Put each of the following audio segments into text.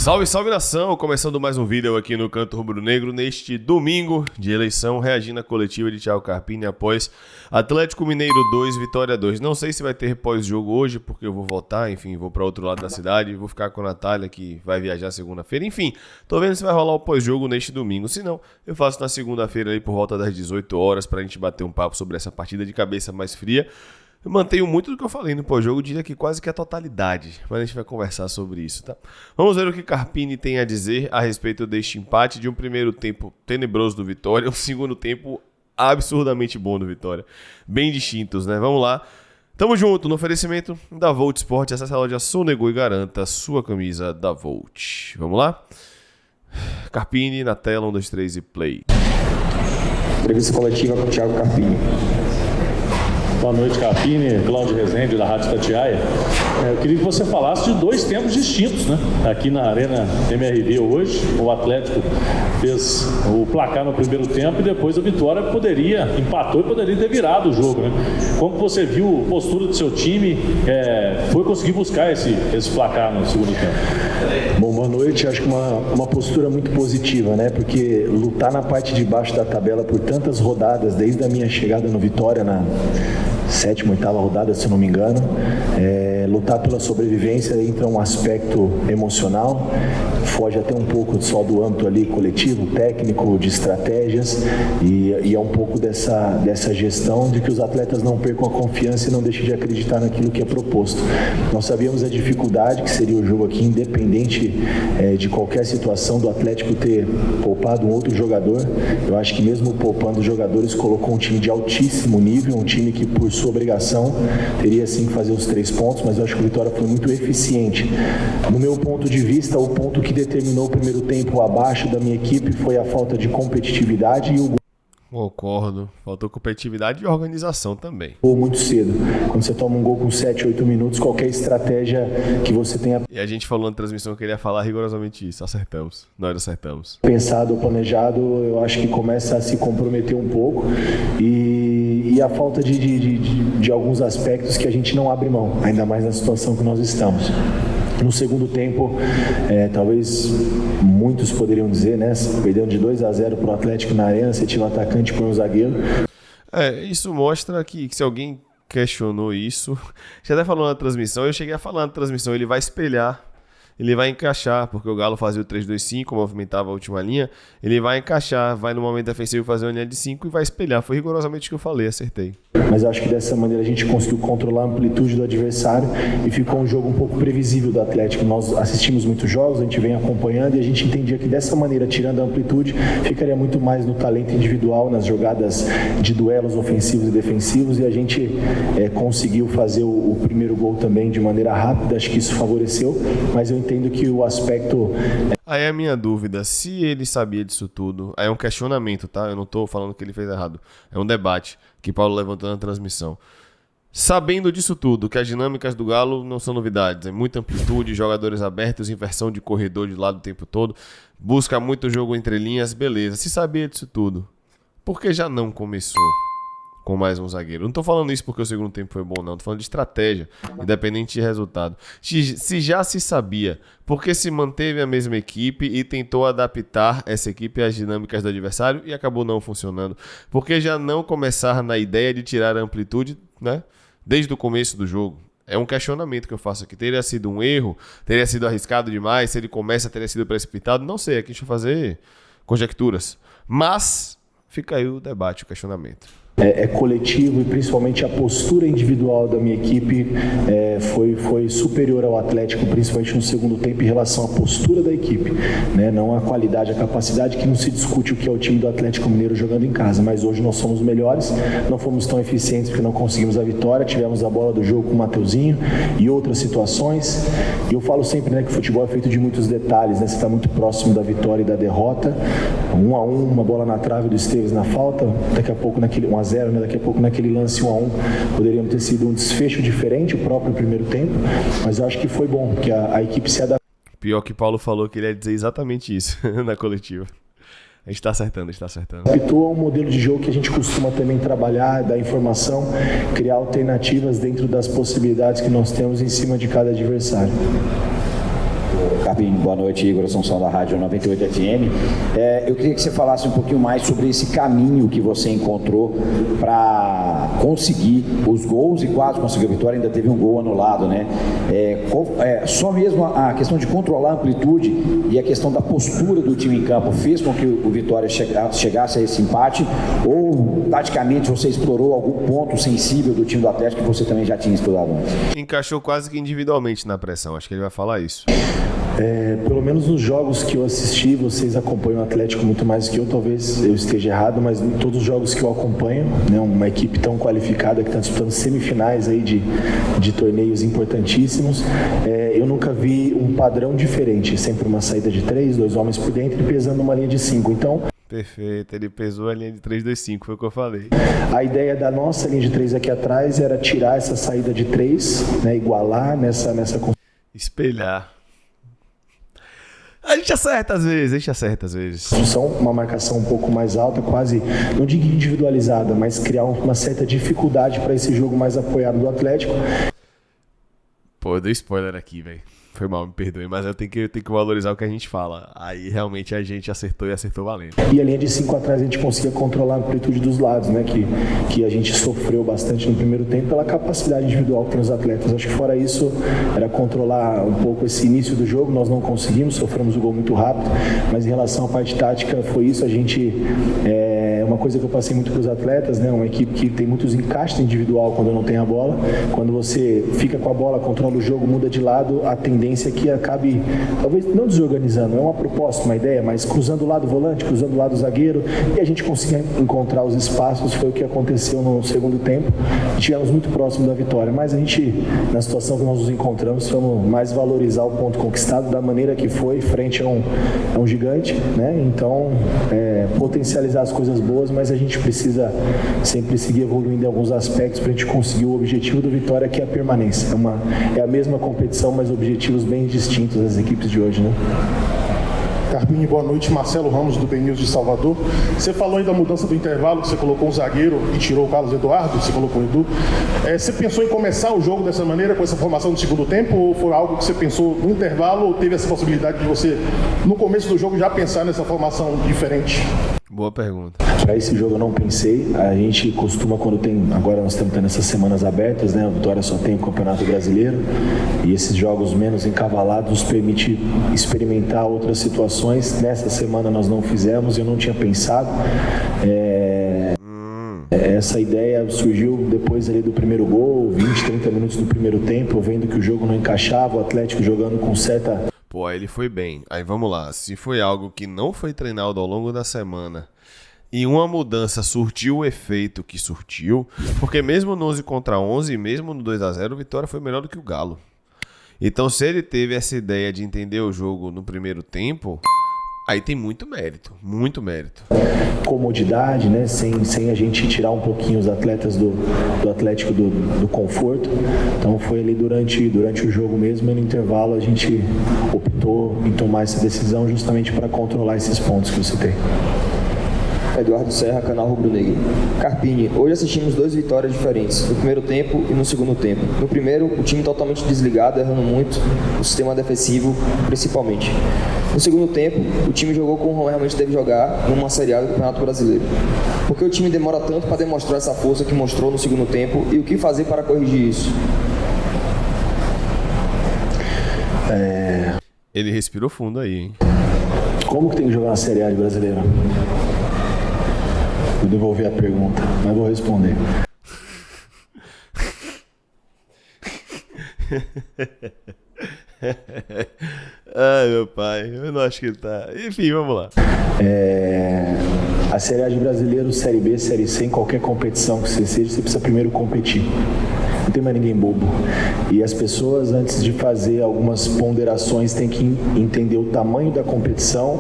Salve, salve nação! Começando mais um vídeo aqui no Canto Rubro-Negro neste domingo de eleição, reagindo à coletiva de Thiago Carpini após Atlético Mineiro 2, Vitória 2. Não sei se vai ter pós-jogo hoje, porque eu vou voltar, enfim, vou para outro lado da cidade, vou ficar com a Natália, que vai viajar segunda-feira. Enfim, tô vendo se vai rolar o pós-jogo neste domingo. Se não, eu faço na segunda-feira aí por volta das 18 horas pra gente bater um papo sobre essa partida de cabeça mais fria. Eu mantenho muito do que eu falei no pós-jogo, diria que quase que a totalidade, mas a gente vai conversar sobre isso, tá? Vamos ver o que Carpini tem a dizer a respeito deste empate, de um primeiro tempo tenebroso do Vitória, um segundo tempo absurdamente bom do Vitória. Bem distintos, né? Vamos lá. Tamo junto no oferecimento da Volt Sport. Acesse a loja Sonego e garanta sua camisa da Volt. Vamos lá? Carpini na tela, 1, 2, 3 e play. Entrevista coletiva com o Thiago Carpini. Boa noite, Carpini, Cláudio Rezende, da Rádio Itatiaia. Eu queria que você falasse de dois tempos distintos, né? Aqui na Arena MRV hoje, o Atlético fez o placar no primeiro tempo e depois a Vitória empatou e poderia ter virado o jogo, né? Como você viu a postura do seu time, foi conseguir buscar esse placar no segundo tempo? Bom, boa noite. Acho que uma postura muito positiva, né? Porque lutar na parte de baixo da tabela por tantas rodadas, desde a minha chegada no Vitória na 7ª, 8ª rodada, se eu não me engano, lutar pela sobrevivência entra um aspecto emocional, foge até um pouco só do âmbito ali coletivo, técnico, de estratégias, e é um pouco dessa gestão de que os atletas não percam a confiança e não deixem de acreditar naquilo que é proposto. Nós sabíamos a dificuldade que seria o jogo aqui, independente de qualquer situação do Atlético ter poupado um outro jogador. Eu acho que mesmo poupando os jogadores, colocou um time de altíssimo nível, um time que por sua obrigação teria sim que fazer os 3 pontos, mas eu acho que o Vitória foi muito eficiente. No meu ponto de vista, o ponto que determinou o primeiro tempo abaixo da minha equipe foi a falta de competitividade e o Concordo. Faltou competitividade e organização também. muito cedo. Quando você toma um gol com 7, 8 minutos, qualquer estratégia que você tenha E a gente falou na transmissão que ele ia falar rigorosamente isso. Acertamos. Nós acertamos. pensado ou planejado, eu acho que começa a se comprometer um pouco e a falta de alguns aspectos que a gente não abre mão, ainda mais na situação que nós estamos. No segundo tempo, talvez muitos poderiam dizer, né? Perdendo de 2-0 para o Atlético na Arena, você tinha um atacante e põe um zagueiro. Isso mostra que se alguém questionou isso, já até falou na transmissão, eu cheguei a falar na transmissão, ele vai espelhar, ele vai encaixar, porque o Galo fazia o 3-2-5, movimentava a última linha, ele vai encaixar, vai no momento defensivo fazer uma linha de 5 e vai espelhar. Foi rigorosamente o que eu falei, acertei. Mas eu acho que dessa maneira a gente conseguiu controlar a amplitude do adversário e ficou um jogo um pouco previsível do Atlético. Nós assistimos muitos jogos, a gente vem acompanhando e a gente entendia que dessa maneira, tirando a amplitude, ficaria muito mais no talento individual, nas jogadas de duelos ofensivos e defensivos, e a gente conseguiu fazer o primeiro gol também de maneira rápida. Acho que isso favoreceu, mas eu entendo que o aspecto... Aí é a minha dúvida, se ele sabia disso tudo, aí é um questionamento, tá? Eu não tô falando que ele fez errado, é um debate que Paulo levantou na transmissão. Sabendo disso tudo, que as dinâmicas do Galo não são novidades, é muita amplitude, jogadores abertos, inversão de corredor de lado o tempo todo, busca muito jogo entre linhas, beleza. Se sabia disso tudo, por que já não começou com mais um zagueiro? Não tô falando isso porque o segundo tempo foi bom, não. Tô falando de estratégia, independente de resultado. Se já se sabia, por que se manteve a mesma equipe e tentou adaptar essa equipe às dinâmicas do adversário e acabou não funcionando? Por que já não começar na ideia de tirar a amplitude, né, desde o começo do jogo? É um questionamento que eu faço aqui. Teria sido um erro? Teria sido arriscado demais? Se ele começa, teria sido precipitado? Não sei, aqui deixa eu fazer conjecturas. Mas fica aí o debate, o questionamento. coletivo e principalmente a postura individual da minha equipe foi superior ao Atlético, principalmente no segundo tempo, em relação à postura da equipe, né? Não a qualidade, a capacidade, que não se discute o que é o time do Atlético Mineiro jogando em casa, mas hoje nós somos melhores, não fomos tão eficientes porque não conseguimos a vitória, tivemos a bola do jogo com o Mateuzinho e outras situações, e eu falo sempre, né, que o futebol é feito de muitos detalhes, né? Você está muito próximo da vitória e da derrota, 1-1, uma bola na trave do Esteves na falta, daqui a pouco naquele 1-0, né? Daqui a pouco naquele lance 1-1 poderíamos ter sido um desfecho diferente, o próprio primeiro tempo, mas eu acho que foi bom, porque a equipe se adaptou. Pior que Paulo falou que ele ia dizer exatamente isso na coletiva. A gente está acertando, a gente está acertando. Adaptou a um modelo de jogo que a gente costuma também trabalhar, dar informação, criar alternativas dentro das possibilidades que nós temos em cima de cada adversário. Carpini, boa noite, Igor Assunção da Rádio 98 FM. Eu queria que você falasse um pouquinho mais sobre esse caminho que você encontrou para conseguir os gols e quase conseguiu a vitória, ainda teve um gol anulado, né? Só mesmo a questão de controlar a amplitude e a questão da postura do time em campo fez com que o Vitória chegasse a esse empate, ou taticamente você explorou algum ponto sensível do time do Atlético que você também já tinha explorado antes? Encaixou quase que individualmente na pressão, acho que ele vai falar isso. Pelo menos nos jogos que eu assisti, vocês acompanham o Atlético muito mais que eu, talvez eu esteja errado, mas em todos os jogos que eu acompanho, né, uma equipe tão qualificada que está disputando semifinais aí de torneios importantíssimos, eu nunca vi um padrão diferente, sempre uma saída de 3, 2 homens por dentro e pesando uma linha de 5, então... Perfeito, ele pesou a linha de 3-2-5, foi o que eu falei. A ideia da nossa linha de 3 aqui atrás era tirar essa saída de 3, né, igualar nessa... Espelhar. A gente acerta às vezes. São uma marcação um pouco mais alta, quase, não digo individualizada, mas criar uma certa dificuldade para esse jogo mais apoiado do Atlético. Pô, eu dei spoiler aqui, velho. Foi mal, me perdoe, mas eu tenho que valorizar o que a gente fala. Aí realmente a gente acertou e acertou valendo. E a linha de 5 atrás a gente conseguia controlar a amplitude dos lados, né? Que a gente sofreu bastante no primeiro tempo pela capacidade individual que tem os atletas. Acho que fora isso, era controlar um pouco esse início do jogo. Nós não conseguimos, sofremos o gol muito rápido, mas em relação à parte tática, foi isso. A gente... uma coisa que eu passei muito para os atletas, né? Uma equipe que tem muitos encaixes individual quando não tem a bola. Quando você fica com a bola, controla o jogo, muda de lado, a tendência é que acabe, talvez não desorganizando, é uma proposta, uma ideia, mas cruzando o lado volante, cruzando o lado zagueiro, e a gente conseguia encontrar os espaços. Foi o que aconteceu no segundo tempo. Estivemos muito próximo da vitória, mas a gente, na situação que nós nos encontramos, vamos mais valorizar o ponto conquistado da maneira que foi, frente a um gigante, né? Então, potencializar as coisas boas, mas a gente precisa sempre seguir evoluindo em alguns aspectos para a gente conseguir o objetivo do Vitória, que é a permanência. É a mesma competição, mas objetivos bem distintos das equipes de hoje, né? Carpini, boa noite. Marcelo Ramos, do BNews de Salvador. Você falou aí da mudança do intervalo, que você colocou um zagueiro e tirou o Carlos Eduardo, você colocou o Edu. Você pensou em começar o jogo dessa maneira, com essa formação no segundo tempo, ou foi algo que você pensou no intervalo, ou teve essa possibilidade de você, no começo do jogo, já pensar nessa formação diferente? Boa pergunta. Para esse jogo eu não pensei. A gente costuma, quando tem... Agora nós estamos tendo essas semanas abertas, né? A Vitória só tem o Campeonato Brasileiro. E esses jogos menos encavalados nos permitem experimentar outras situações. Nessa semana nós não fizemos, eu não tinha pensado. Essa ideia surgiu depois ali do primeiro gol, 20, 30 minutos do primeiro tempo, vendo que o jogo não encaixava, o Atlético jogando com certa... Pô, aí ele foi bem. Aí vamos lá, se foi algo que não foi treinado ao longo da semana e uma mudança surtiu o efeito que surtiu, porque mesmo no 11 contra 11, mesmo no 2-0, o Vitória foi melhor do que o Galo. Então se ele teve essa ideia de entender o jogo no primeiro tempo, aí tem muito mérito, muito mérito. Comodidade, né? Sem a gente tirar um pouquinho os atletas do Atlético do conforto. Então foi ali durante o jogo mesmo, e no intervalo a gente optou em tomar essa decisão justamente para controlar esses pontos que eu citei. Eduardo Serra, canal Rubro Negro. Carpini, hoje assistimos 2 vitórias diferentes, no primeiro tempo e no segundo tempo. No primeiro, o time totalmente desligado, errando muito, o sistema defensivo principalmente. No segundo tempo, o time jogou como realmente deve jogar numa Série A do Campeonato Brasileiro. Por que o time demora tanto para demonstrar essa força que mostrou no segundo tempo e o que fazer para corrigir isso? Ele respirou fundo aí, hein? Como que tem que jogar na Série A de Brasileiro? Vou devolver a pergunta, mas vou responder. Ai, meu pai, eu não acho que ele tá... Enfim, vamos lá. A Série A de Brasileiro, Série B, Série C, em qualquer competição que você seja, você precisa primeiro competir. Não tem mais ninguém bobo. E as pessoas, antes de fazer algumas ponderações, têm que entender o tamanho da competição,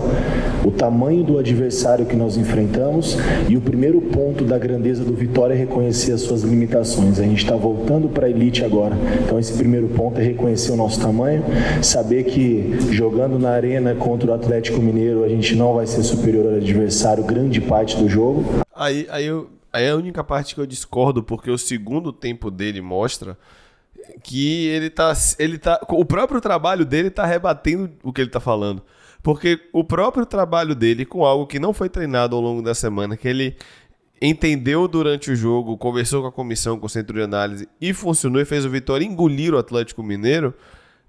o tamanho do adversário que nós enfrentamos, e o primeiro ponto da grandeza do Vitória é reconhecer as suas limitações. A gente está voltando para a elite agora. Então esse primeiro ponto é reconhecer o nosso tamanho, saber que jogando na arena contra o Atlético Mineiro a gente não vai ser superior ao adversário grande parte do jogo. Aí é a única parte que eu discordo, porque o segundo tempo dele mostra que ele tá, o próprio trabalho dele tá rebatendo o que ele tá falando. Porque o próprio trabalho dele com algo que não foi treinado ao longo da semana, que ele entendeu durante o jogo, conversou com a comissão, com o centro de análise e funcionou e fez o Vitória engolir o Atlético Mineiro,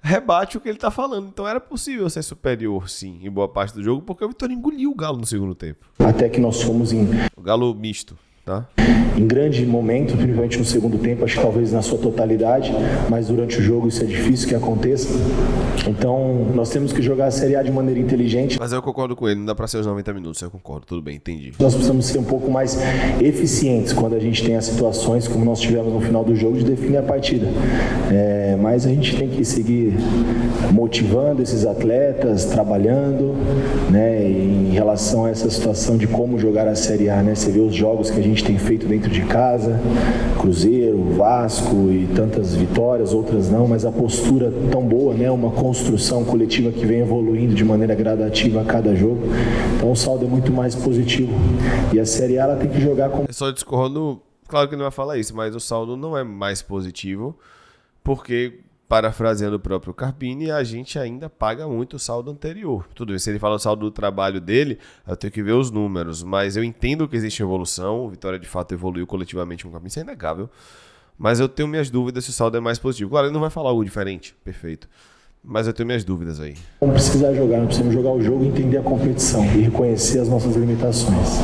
rebate o que ele tá falando. Então era possível ser superior, sim, em boa parte do jogo, porque o Vitória engoliu o Galo no segundo tempo. Até que nós fomos o Galo misto, tá? Em grande momento, principalmente no segundo tempo, acho que talvez na sua totalidade, mas durante o jogo isso é difícil que aconteça. Então, nós temos que jogar a Série A de maneira inteligente. Mas eu concordo com ele, não dá pra ser os 90 minutos, eu concordo, tudo bem, entendi. Nós precisamos ser um pouco mais eficientes quando a gente tem as situações, como nós tivemos no final do jogo, de definir a partida. Mas a gente tem que seguir motivando esses atletas, trabalhando, né, em relação a essa situação de como jogar a Série A, né? Você vê os jogos que a gente tem feito dentro de casa, Cruzeiro, Vasco e tantas vitórias, outras não, mas a postura tão boa, né? Uma construção coletiva que vem evoluindo de maneira gradativa a cada jogo. Então o saldo é muito mais positivo. E a Série A ela tem que jogar com... Eu só discordo, claro que ele não vai falar isso, mas o saldo não é mais positivo, porque, parafraseando o próprio Carpini, a gente ainda paga muito o saldo anterior. Tudo bem, se ele fala o saldo do trabalho dele, eu tenho que ver os números, mas eu entendo que existe evolução, o Vitória de fato evoluiu coletivamente com o Carpini, isso é inegável, mas eu tenho minhas dúvidas se o saldo é mais positivo. Claro, ele não vai falar algo diferente, perfeito, mas eu tenho minhas dúvidas aí. Vamos precisar jogar, nós precisamos jogar o jogo e entender a competição e reconhecer as nossas limitações.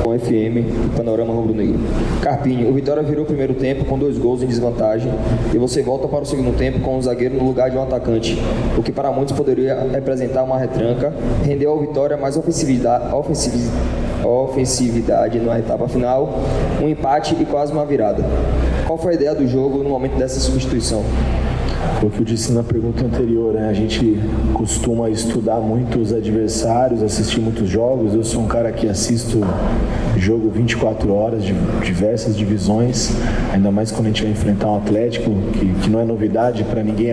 Com FM e Panorama Rubro-Negro. Carpini, o Vitória virou o primeiro tempo com 2 gols em desvantagem e você volta para o segundo tempo com um zagueiro no lugar de um atacante, o que para muitos poderia representar uma retranca. Rendeu ao Vitória mais ofensividade na etapa final, um empate e quase uma virada. Qual foi a ideia do jogo no momento dessa substituição? O que eu disse na pergunta anterior, né? A gente costuma estudar muito os adversários, assistir muitos jogos. Eu sou um cara que assisto jogo 24 horas de diversas divisões, ainda mais quando a gente vai enfrentar um Atlético, que não é novidade para ninguém,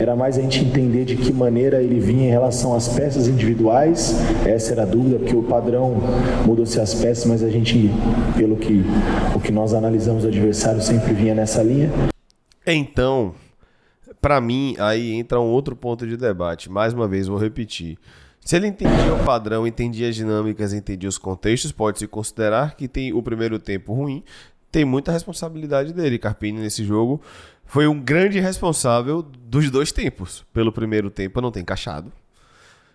era mais a gente entender de que maneira ele vinha em relação às peças individuais. Essa era a dúvida, porque o padrão mudou-se as peças, mas a gente, o que nós analisamos o adversário sempre vinha nessa linha. Então, para mim, aí entra um outro ponto de debate. Mais uma vez, vou repetir. Se ele entendia o padrão, entendia as dinâmicas, entendia os contextos, pode-se considerar que tem o primeiro tempo ruim, tem muita responsabilidade dele. Carpini, nesse jogo, foi um grande responsável dos 2 tempos. Pelo primeiro tempo, não tem encaixado.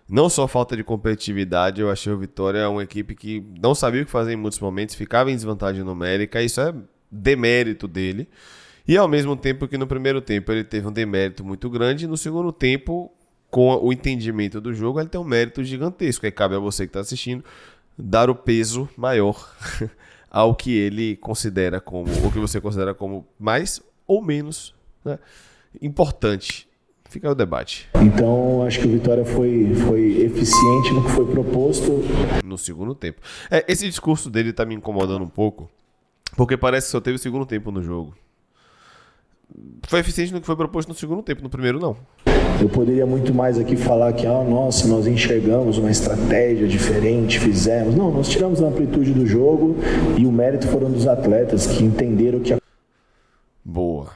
Não só falta de competitividade, eu achei o Vitória uma equipe que não sabia o que fazer em muitos momentos, ficava em desvantagem numérica, isso é demérito dele. E ao mesmo tempo que no primeiro tempo ele teve um demérito muito grande, no segundo tempo, com o entendimento do jogo, ele tem um mérito gigantesco. Aí cabe a você que está assistindo dar o peso maior ao que ele considera como, ou que você considera como mais ou menos, né, importante. Fica aí o debate. Então, acho que o Vitória foi eficiente no que foi proposto. No segundo tempo. Esse discurso dele está me incomodando um pouco, porque parece que só teve o segundo tempo no jogo. Foi eficiente no que foi proposto no segundo tempo, no primeiro não. Eu poderia muito mais aqui falar que, nossa, nós enxergamos uma estratégia diferente, fizemos. Não, nós tiramos a amplitude do jogo e o mérito foram dos atletas que entenderam que a boa,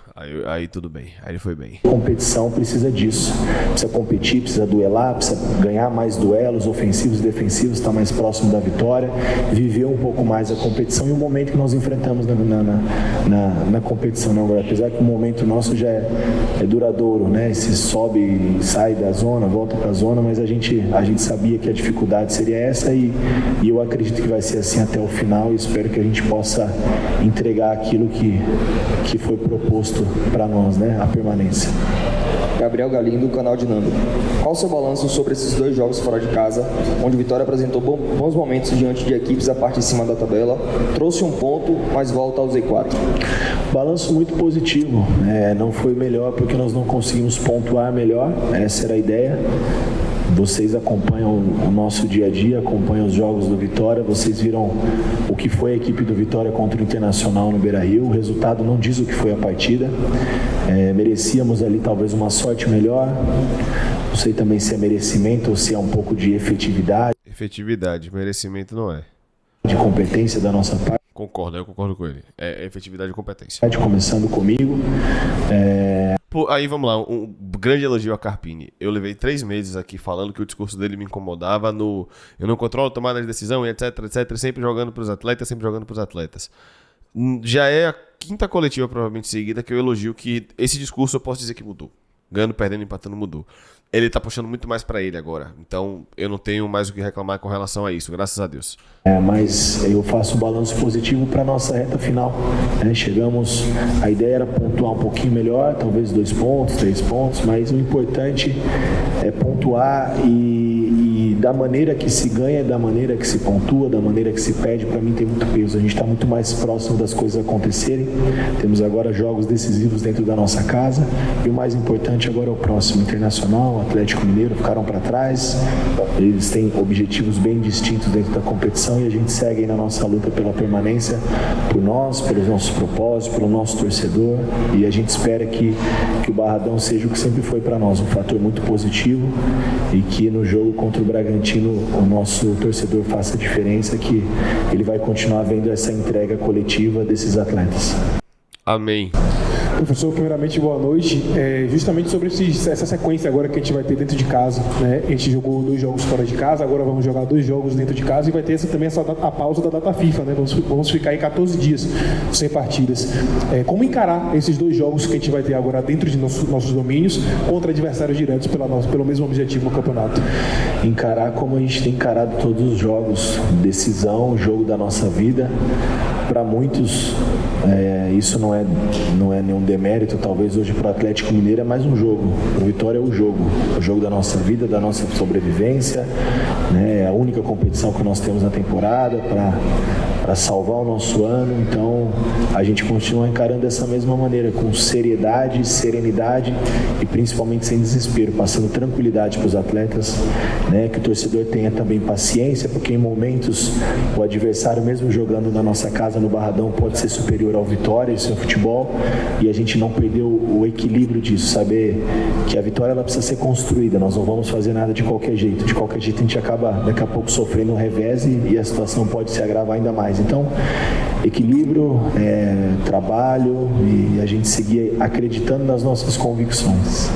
aí tudo bem, aí ele foi bem. A competição precisa disso, precisa competir, precisa duelar, precisa ganhar mais duelos ofensivos e defensivos, estar mais próximo da vitória, viver um pouco mais a competição e o momento que nós enfrentamos na competição. Não, apesar que o momento nosso já é duradouro, né? Se sobe e sai da zona, volta para a zona, mas a gente sabia que a dificuldade seria essa e eu acredito que vai ser assim até o final e espero que a gente possa entregar aquilo que foi proposto para nós, né? A permanência. Gabriel Galindo, canal Dinâmico. Qual o seu balanço sobre esses 2 jogos fora de casa, onde o Vitória apresentou bons momentos diante de equipes da parte de cima da tabela, trouxe um ponto, mas volta ao Z4? Balanço muito positivo. Não foi melhor porque nós não conseguimos pontuar melhor, essa era a ideia. Vocês acompanham o nosso dia a dia, acompanham os jogos do Vitória, vocês viram o que foi a equipe do Vitória contra o Internacional no Beira-Rio, o resultado não diz o que foi a partida, merecíamos ali talvez uma sorte melhor, não sei também se é merecimento ou se é um pouco de efetividade. Efetividade, merecimento não é. De competência da nossa parte. eu concordo com ele. É efetividade e competência. Começando comigo. Pô, aí vamos lá, um grande elogio a Carpini. Eu levei 3 meses aqui falando que o discurso dele me incomodava eu não controlo tomada de decisão, e etc, sempre jogando pros atletas. Já é a 5ª coletiva provavelmente seguida que eu elogio que esse discurso eu posso dizer que mudou. Ganhando, perdendo, empatando, mudou. Ele tá puxando muito mais pra ele agora. Então eu não tenho mais o que reclamar com relação a isso, graças a Deus. Mas eu faço um balanço positivo para nossa reta final. Chegamos, a ideia era pontuar um pouquinho melhor, talvez 2 pontos, 3 pontos, mas o importante é pontuar e da maneira que se ganha, da maneira que se pontua, da maneira que se perde, para mim tem muito peso. A gente está muito mais próximo das coisas acontecerem. Temos agora jogos decisivos dentro da nossa casa e o mais importante agora é o próximo. Internacional, Atlético Mineiro ficaram para trás. Eles têm objetivos bem distintos dentro da competição e a gente segue aí na nossa luta pela permanência, por nós, pelos nossos propósitos, pelo nosso torcedor, e a gente espera que o Barradão seja o que sempre foi para nós, um fator muito positivo, e que no jogo contra o Bragantino o nosso torcedor faça a diferença, que ele vai continuar vendo essa entrega coletiva desses atletas. Amém. Professor, primeiramente, boa noite. Justamente sobre essa sequência agora que a gente vai ter dentro de casa, né? A gente jogou 2 jogos fora de casa, agora vamos jogar 2 jogos dentro de casa e vai ter também a pausa da data FIFA, né? Vamos ficar aí 14 dias sem partidas. Como encarar esses 2 jogos que a gente vai ter agora dentro de nossos domínios contra adversários diretos pelo mesmo objetivo no campeonato? Encarar como a gente tem encarado todos os jogos, decisão, jogo da nossa vida. Para muitos, isso não é nenhum demérito, talvez hoje para o Atlético Mineiro é mais um jogo. O Vitória é o jogo da nossa vida, da nossa sobrevivência, né? É a única competição que nós temos na temporada para salvar o nosso ano. Então a gente continua encarando dessa mesma maneira, com seriedade, serenidade e principalmente sem desespero, passando tranquilidade para os atletas, né? Que o torcedor tenha também paciência, porque em momentos o adversário, mesmo jogando na nossa casa, no Barradão, pode ser superior ao Vitória, isso é futebol, e a gente não perdeu o equilíbrio disso, saber que a vitória ela precisa ser construída, nós não vamos fazer nada de qualquer jeito a gente acaba daqui a pouco sofrendo um revés e a situação pode se agravar ainda mais. Então, equilíbrio, trabalho e a gente seguir acreditando nas nossas convicções.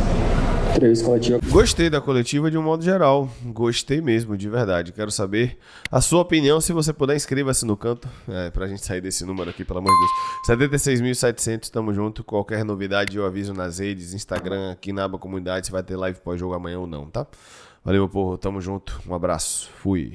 Gostei da coletiva de um modo geral. Gostei mesmo, de verdade. Quero saber a sua opinião. Se você puder, inscreva-se no canto. Pra gente sair desse número aqui, pelo amor de Deus. 76.700, tamo junto. Qualquer novidade eu aviso nas redes, Instagram, aqui na aba comunidade, se vai ter live pós-jogo amanhã ou não, tá? Valeu, meu povo. Tamo junto. Um abraço. Fui.